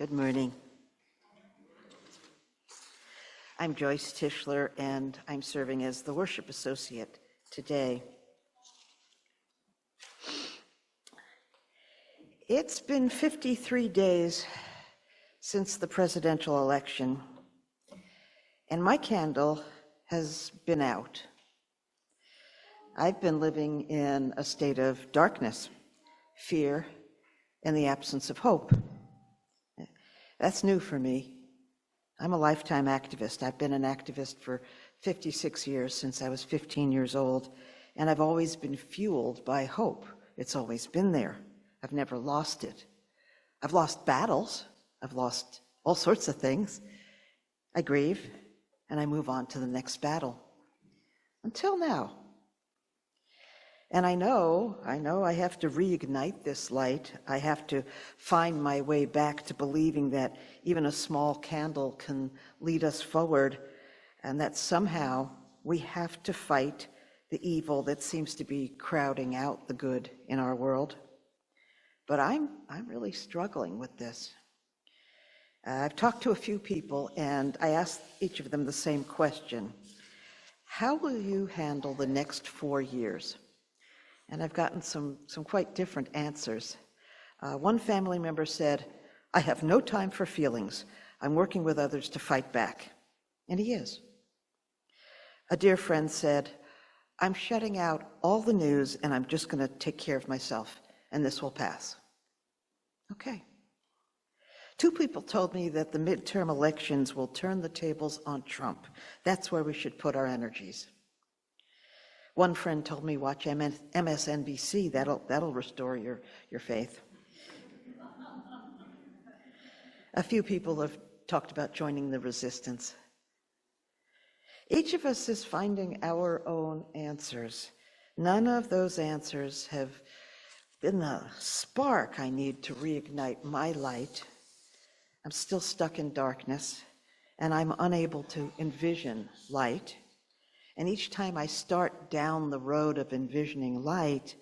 Good morning. I'm Joyce Tischler, and I'm serving as the worship associate today. It's been 53 days since the presidential election, and my candle has been out. I've been living in a state of darkness, fear, and the absence of hope. That's new for me. I'm a lifetime activist. I've been an activist for 56 years, since I was 15 years old, and I've always been fueled by hope. It's always been there. I've never lost it. I've lost battles. I've lost all sorts of things. I grieve, and I move on to the next battle. Until now. And I know I have to reignite this light. I have to find my way back to believing that even a small candle can lead us forward, and that somehow we have to fight the evil that seems to be crowding out the good in our world. But I'm really struggling with this. I've talked to a few people, and I asked each of them the same question. How will you handle the next 4 years? And I've gotten some quite different answers. One family member said, I have no time for feelings. I'm working with others to fight back. And he is. A dear friend said, I'm shutting out all the news and I'm just going to take care of myself, and this will pass. Okay. 2 people told me that the midterm elections will turn the tables on Trump. That's where we should put our energies. One friend told me, watch MSNBC, that'll restore your faith. A few people have talked about joining the resistance. Each of us is finding our own answers. None of those answers have been the spark I need to reignite my light. I'm still stuck in darkness, and I'm unable to envision light. And each time I start down the road of envisioning light,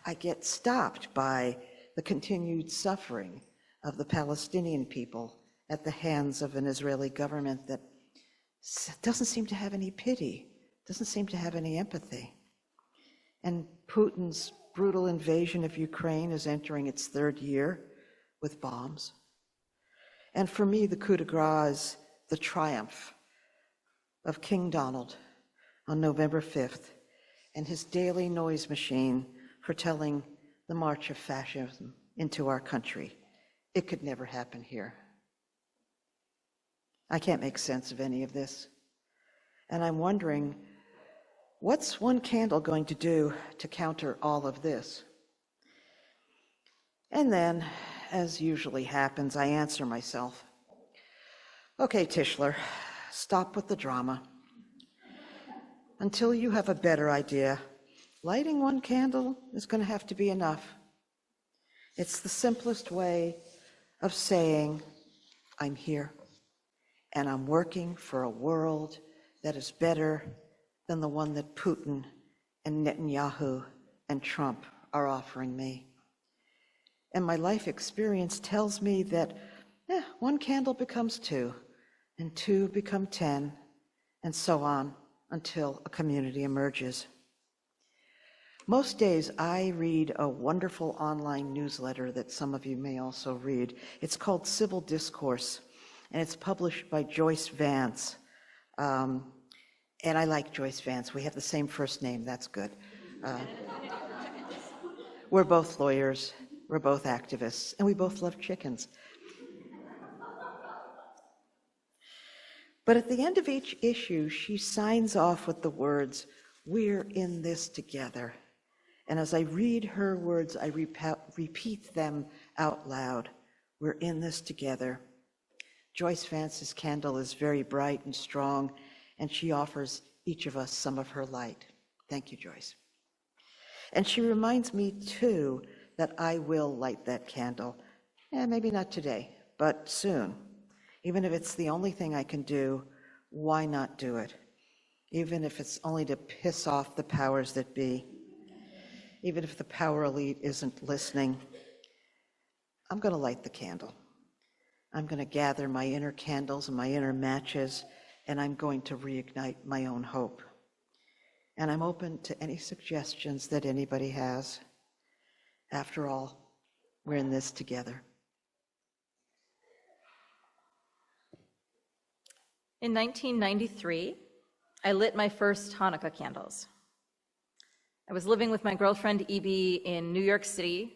I get stopped by the continued suffering of the Palestinian people at the hands of an Israeli government that doesn't seem to have any pity, doesn't seem to have any empathy. And Putin's brutal invasion of Ukraine is entering its 3rd year with bombs. And for me, the coup de grace is the triumph of King Donald on November 5th and his daily noise machine foretelling the march of fascism into our country. It could never happen here. I can't make sense of any of this. And I'm wondering, what's one candle going to do to counter all of this? And then, as usually happens, I answer myself. Okay, Tischler, stop with the drama. Until you have a better idea, lighting one candle is going to have to be enough. It's the simplest way of saying, I'm here, and I'm working for a world that is better than the one that Putin and Netanyahu and Trump are offering me. And my life experience tells me that one candle becomes 2, and 2 become 10, and so on until a community emerges. Most days I read a wonderful online newsletter that some of you may also read. It's called Civil Discourse, and it's published by Joyce Vance. And I like Joyce Vance. We have the same first name. That's good. We're both lawyers. We're both activists, and we both love chickens. But at the end of each issue, she signs off with the words, "We're in this together." And as I read her words, I repeat them out loud. We're in this together. Joyce Vance's candle is very bright and strong, and she offers each of us some of her light. Thank you, Joyce. And she reminds me, too, that I will light that candle. Maybe not today, but soon. Even if it's the only thing I can do, why not do it? Even if it's only to piss off the powers that be. Even if the power elite isn't listening. I'm going to light the candle. I'm going to gather my inner candles and my inner matches, and I'm going to reignite my own hope. And I'm open to any suggestions that anybody has. After all, we're in this together. In 1993, I lit my first Hanukkah candles. I was living with my girlfriend Evie in New York City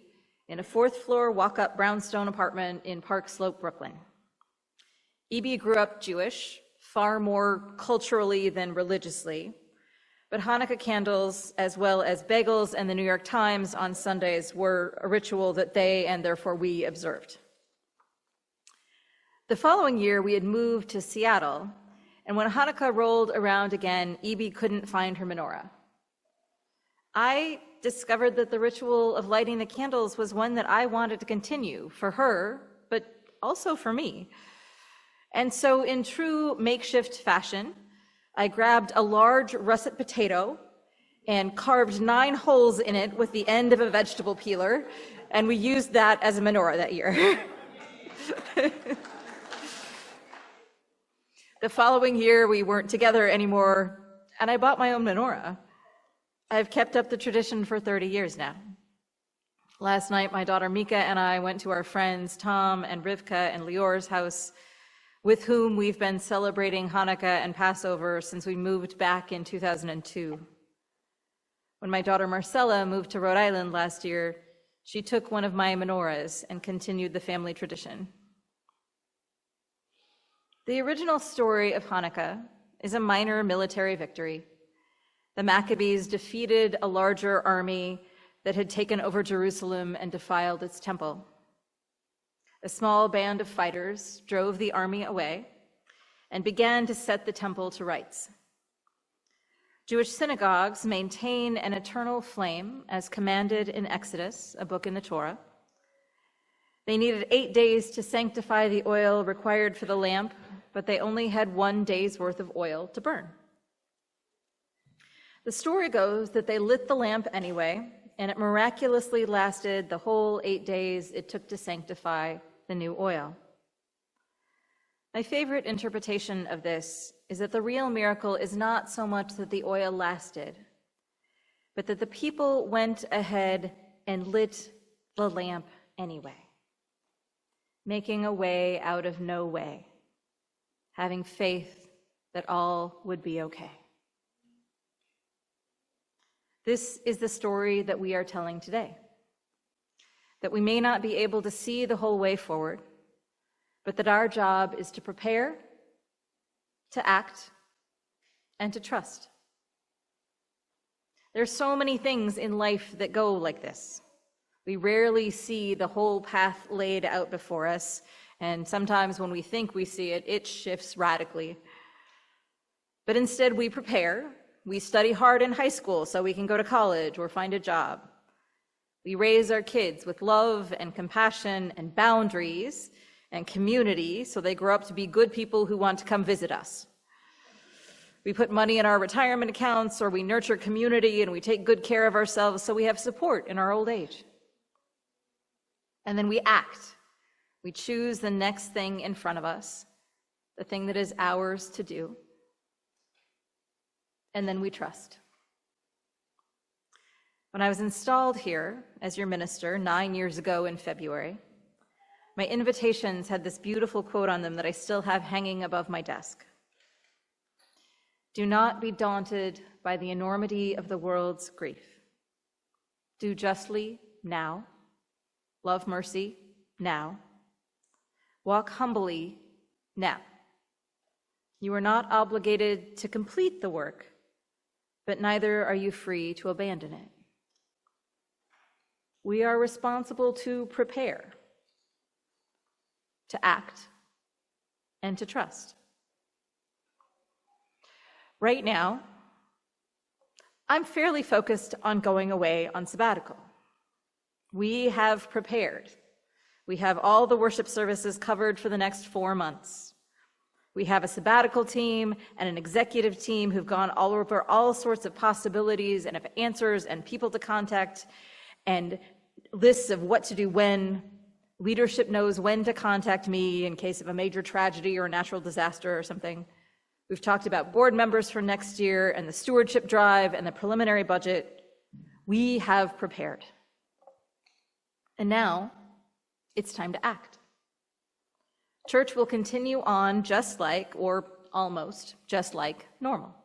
in a fourth-floor walk-up brownstone apartment in Park Slope, Brooklyn. Evie grew up Jewish, far more culturally than religiously, but Hanukkah candles, as well as bagels and the New York Times on Sundays, were a ritual that they, and therefore we, observed. The following year, we had moved to Seattle, and when Hanukkah rolled around again, Evie couldn't find her menorah. I discovered that the ritual of lighting the candles was one that I wanted to continue for her, but also for me. And so in true makeshift fashion, I grabbed a large russet potato and carved 9 holes in it with the end of a vegetable peeler, and we used that as a menorah that year. The following year, we weren't together anymore, and I bought my own menorah. I've kept up the tradition for 30 years now. Last night, my daughter Mika and I went to our friends Tom and Rivka and Lior's house, with whom we've been celebrating Hanukkah and Passover since we moved back in 2002. When my daughter Marcia moved to Rhode Island last year, she took one of my menorahs and continued the family tradition. The original story of Hanukkah is a minor military victory. The Maccabees defeated a larger army that had taken over Jerusalem and defiled its temple. A small band of fighters drove the army away and began to set the temple to rights. Jewish synagogues maintain an eternal flame as commanded in Exodus, a book in the Torah. They needed 8 days to sanctify the oil required for the lamp, but they only had 1 day's worth of oil to burn. The story goes that they lit the lamp anyway, and it miraculously lasted the whole 8 days it took to sanctify the new oil. My favorite interpretation of this is that the real miracle is not so much that the oil lasted, but that the people went ahead and lit the lamp anyway, making a way out of no way, having faith that all would be okay. This is the story that we are telling today, that we may not be able to see the whole way forward, but that our job is to prepare, to act, and to trust. There's so many things in life that go like this. We rarely see the whole path laid out before us, and sometimes when we think we see it, it shifts radically. But instead we prepare. We study hard in high school so we can go to college or find a job. We raise our kids with love and compassion and boundaries and community so they grow up to be good people who want to come visit us. We put money in our retirement accounts, or we nurture community and we take good care of ourselves so we have support in our old age. And then we act. We choose the next thing in front of us, the thing that is ours to do. And then we trust. When I was installed here as your minister 9 years ago in February, my invitations had this beautiful quote on them that I still have hanging above my desk. Do not be daunted by the enormity of the world's grief. Do justly now. Love mercy now. Walk humbly now. You are not obligated to complete the work, but neither are you free to abandon it. We are responsible to prepare, to act, and to trust. Right now, I'm fairly focused on going away on sabbatical. We have prepared. We have all the worship services covered for the next 4 months. We have a sabbatical team and an executive team who've gone all over all sorts of possibilities and have answers and people to contact and lists of what to do when. Leadership knows when to contact me in case of a major tragedy or a natural disaster or something. We've talked about board members for next year and the stewardship drive and the preliminary budget. We have prepared. And now it's time to act. Church will continue on just like, or almost just like, normal.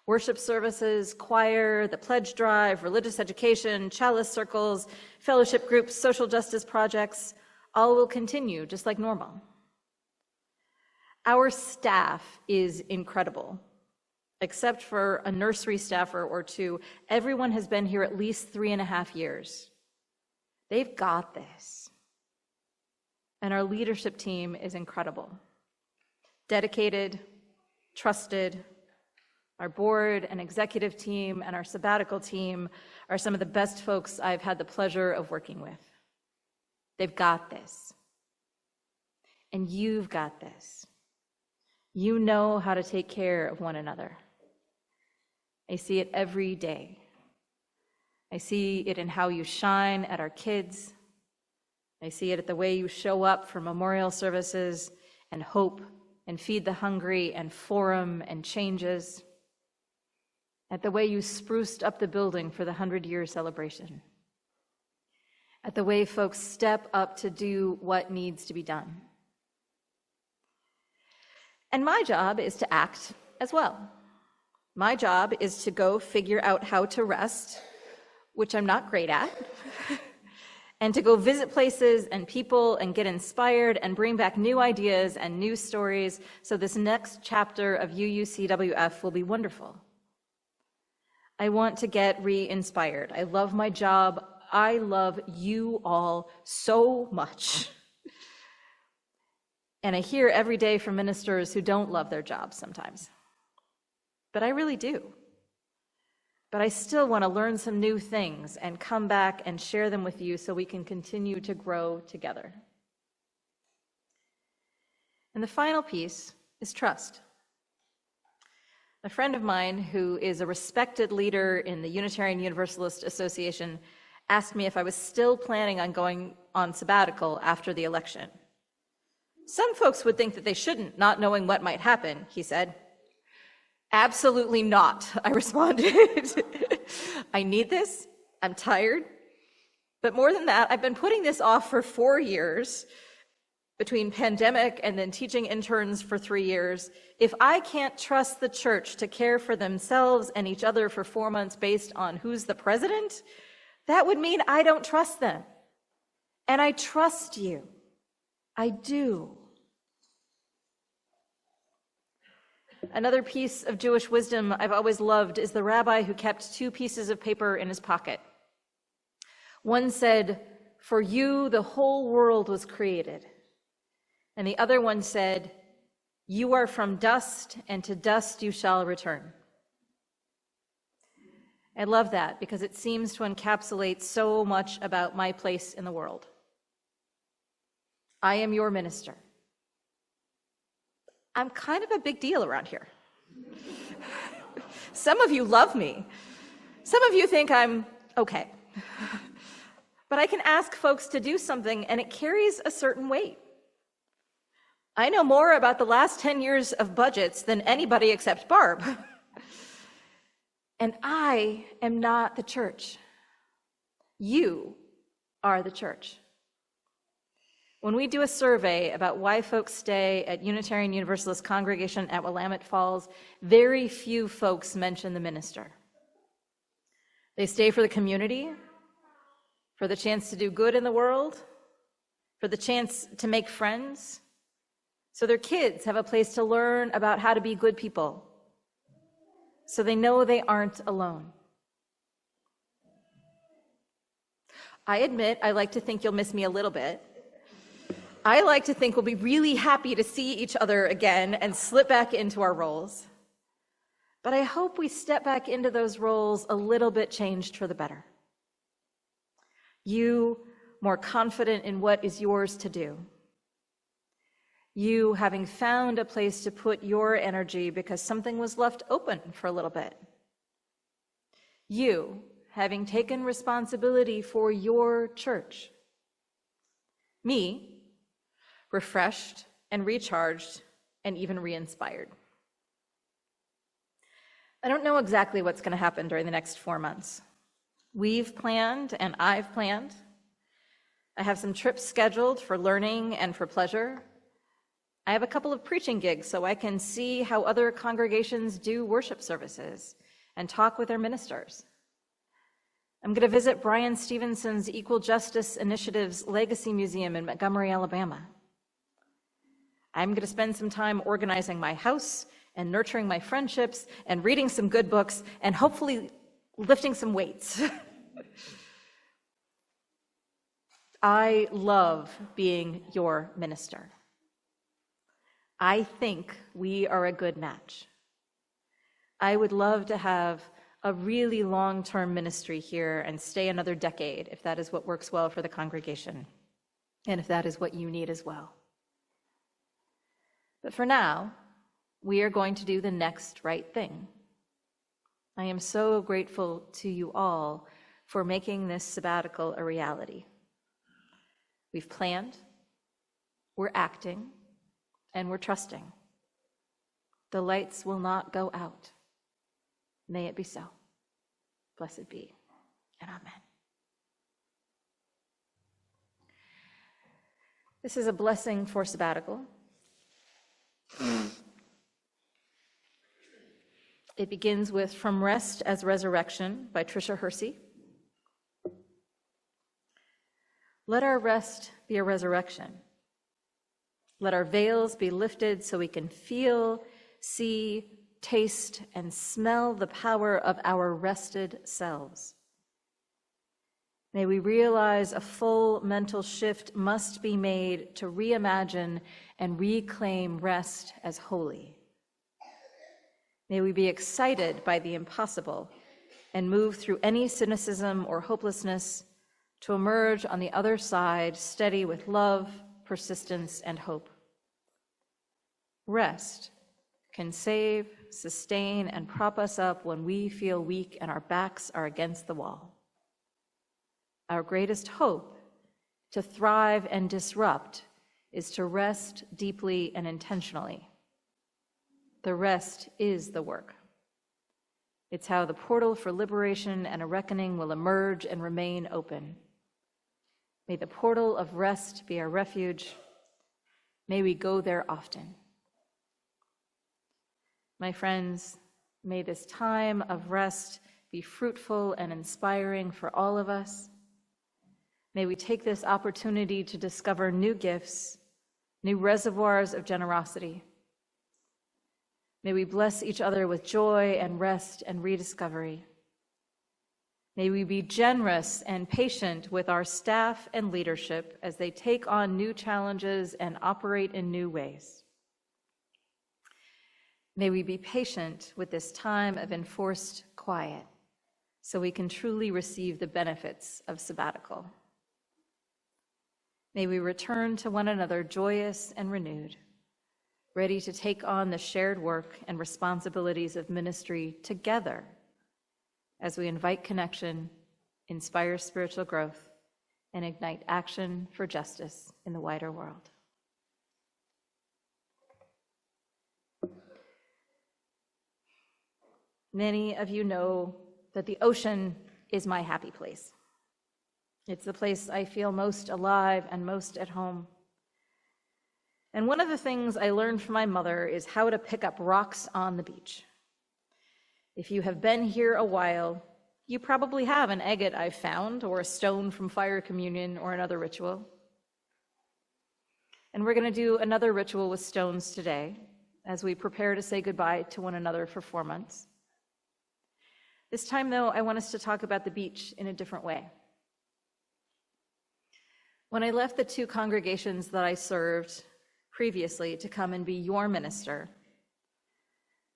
Worship services, choir, the pledge drive, religious education, chalice circles, fellowship groups, social justice projects, all will continue just like normal. Our staff is incredible. Except for a nursery staffer or two, everyone has been here at least 3.5 years. They've got this. And our leadership team is incredible. Dedicated, trusted. Our board and executive team and our sabbatical team are some of the best folks I've had the pleasure of working with. They've got this. And you've got this. You know how to take care of one another. I see it every day. I see it in how you shine at our kids. I see it at the way you show up for memorial services and hope and feed the hungry and forum and changes. At the way you spruced up the building for the 100-year celebration. At the way folks step up to do what needs to be done. And my job is to act as well. My job is to go figure out how to rest, which I'm not great at, and to go visit places and people and get inspired and bring back new ideas and new stories so this next chapter of UUCWF will be wonderful. I want to get re-inspired. I love my job. I love you all so much. And I hear every day from ministers who don't love their jobs sometimes. But I really do. But I still want to learn some new things and come back and share them with you so we can continue to grow together. And the final piece is trust. A friend of mine who is a respected leader in the Unitarian Universalist Association asked me if I was still planning on going on sabbatical after the election. Some folks would think that they shouldn't, not knowing what might happen, he said. Absolutely not, I responded. I need this. I'm tired. But more than that, I've been putting this off for 4 years, between pandemic and then teaching interns for 3 years. If I can't trust the church to care for themselves and each other for 4 months based on who's the president, that would mean I don't trust them. And I trust you. I do. Another piece of Jewish wisdom I've always loved is the rabbi who kept 2 pieces of paper in his pocket. One said, "For you, the whole world was created." And the other one said, "You are from dust, and to dust you shall return." I love that because it seems to encapsulate so much about my place in the world. I am your minister. I'm kind of a big deal around here. Some of you love me. Some of you think I'm okay. But I can ask folks to do something and it carries a certain weight. I know more about the last 10 years of budgets than anybody except Barb. And I am not the church. You are the church. When we do a survey about why folks stay at Unitarian Universalist Congregation at Willamette Falls, very few folks mention the minister. They stay for the community, for the chance to do good in the world, for the chance to make friends, so their kids have a place to learn about how to be good people, so they know they aren't alone. I admit I like to think you'll miss me a little bit. I like to think we'll be really happy to see each other again and slip back into our roles. But I hope we step back into those roles a little bit changed for the better. You more confident in what is yours to do. You having found a place to put your energy because something was left open for a little bit. You having taken responsibility for your church. Me, refreshed and recharged and even re-inspired. I don't know exactly what's going to happen during the next 4 months. We've planned and I've planned. I have some trips scheduled for learning and for pleasure. I have a couple of preaching gigs so I can see how other congregations do worship services and talk with their ministers. I'm going to visit Brian Stevenson's Equal Justice Initiative's Legacy Museum in Montgomery, Alabama. I'm going to spend some time organizing my house and nurturing my friendships and reading some good books and hopefully lifting some weights. I love being your minister. I think we are a good match. I would love to have a really long-term ministry here and stay another decade if that is what works well for the congregation and if that is what you need as well. But for now, we are going to do the next right thing. I am so grateful to you all for making this sabbatical a reality. We've planned, we're acting, and we're trusting. The lights will not go out. May it be so. Blessed be, and amen. This is a blessing for sabbatical. It begins with From Rest as Resurrection by Tricia Hersey. Let our rest be a resurrection. Let our veils be lifted so we can feel, see, taste, and smell the power of our rested selves. May we realize a full mental shift must be made to reimagine and reclaim rest as holy. May we be excited by the impossible and move through any cynicism or hopelessness to emerge on the other side steady with love, persistence, and hope. Rest can save, sustain, and prop us up when we feel weak and our backs are against the wall. Our greatest hope to thrive and disrupt is to rest deeply and intentionally. The rest is the work. It's how the portal for liberation and a reckoning will emerge and remain open. May the portal of rest be our refuge. May we go there often. My friends, may this time of rest be fruitful and inspiring for all of us. May we take this opportunity to discover new gifts, new reservoirs of generosity. May we bless each other with joy and rest and rediscovery. May we be generous and patient with our staff and leadership as they take on new challenges and operate in new ways. May we be patient with this time of enforced quiet so we can truly receive the benefits of sabbatical. May we return to one another joyous and renewed, ready to take on the shared work and responsibilities of ministry together as we invite connection, inspire spiritual growth, and ignite action for justice in the wider world. Many of you know that the ocean is my happy place. It's the place I feel most alive and most at home. And one of the things I learned from my mother is how to pick up rocks on the beach. If you have been here a while, you probably have an agate I've found, or a stone from fire communion, or another ritual. And we're going to do another ritual with stones today, as we prepare to say goodbye to one another for 4 months. This time, though, I want us to talk about the beach in a different way. When I left the 2 congregations that I served previously to come and be your minister,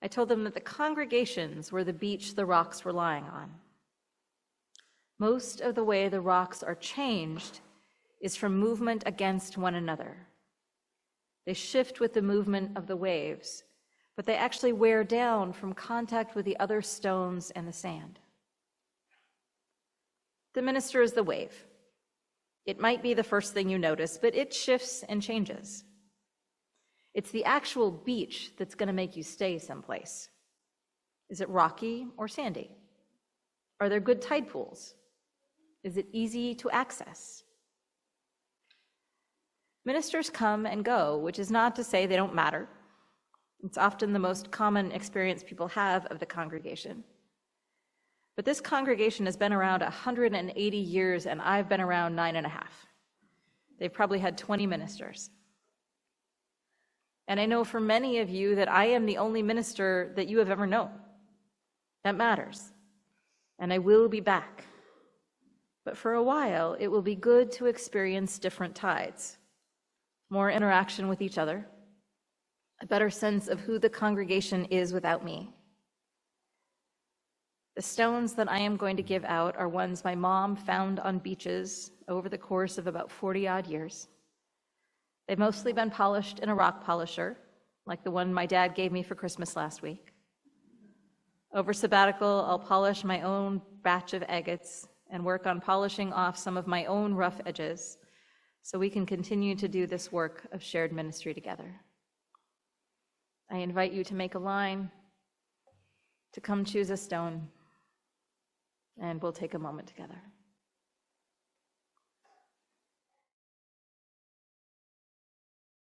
I told them that the congregations were the beach the rocks were lying on. Most of the way the rocks are changed is from movement against one another. They shift with the movement of the waves, but they actually wear down from contact with the other stones and the sand. The minister is the wave. It might be the first thing you notice, but it shifts and changes. It's the actual beach that's going to make you stay someplace. Is it rocky or sandy? Are there good tide pools? Is it easy to access? Ministers come and go, which is not to say they don't matter. It's often the most common experience people have of the congregation. But this congregation has been around 180 years, and I've been around 9.5. They've probably had 20 ministers. And I know for many of you that I am the only minister that you have ever known. That matters. And I will be back. But for a while, it will be good to experience different tides, more interaction with each other, a better sense of who the congregation is without me. The stones that I am going to give out are ones my mom found on beaches over the course of about 40-odd years. They've mostly been polished in a rock polisher, like the one my dad gave me for Christmas last week. Over sabbatical, I'll polish my own batch of agates and work on polishing off some of my own rough edges so we can continue to do this work of shared ministry together. I invite you to make a line, to come choose a stone, and we'll take a moment together.